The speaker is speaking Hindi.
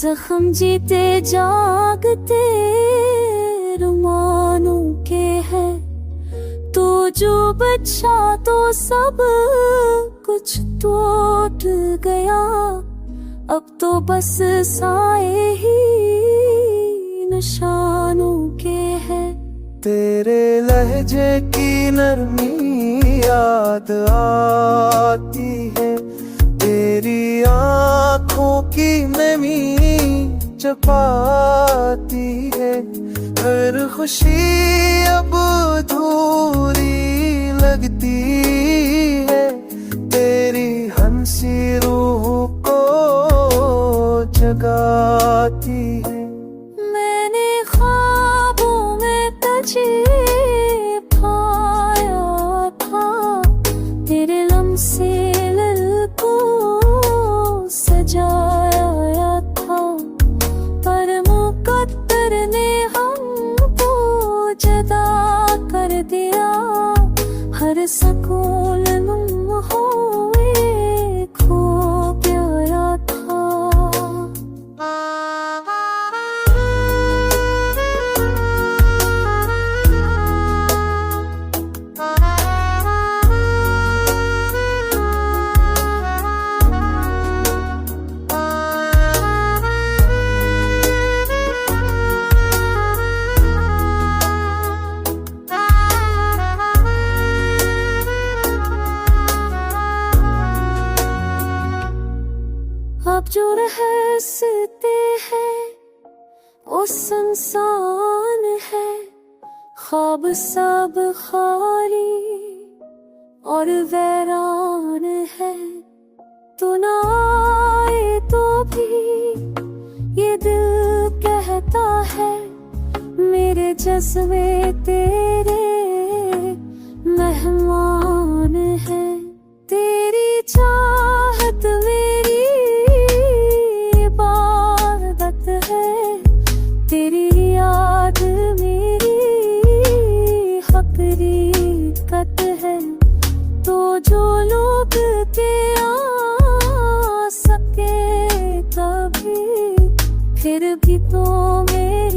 जख्म जीते जागते रुमानों के है। तो जो बचा तो सब कुछ टूट गया। अब तो बस साए ही निशानों के है। तेरे लहजे की नरमी याद आती है। तेरी आँखों की नमी जपाती है। हर खुशी अब अधूरी लगती है। तेरी हंसी रूह को जगाती है। मैंने ख्वाबों में तुझे पाया था। तेरे लम्से को सजाया था। पर मुकद्दर ने हमको जुदा कर दिया। हर सकून हुए खो गया था। अब जो रहसते हैं वो संसान है। ख्वाब सब खाली और वैरान है। तू ना आए तो भी ये दिल कहता है। मेरे जज्बे तेरे मेहमान है। तेरी चाहत मेरी इबादत है। तेरी याद मेरी हकीकत है। तो जो लोग के आ सके कभी फिर भी तो मेरे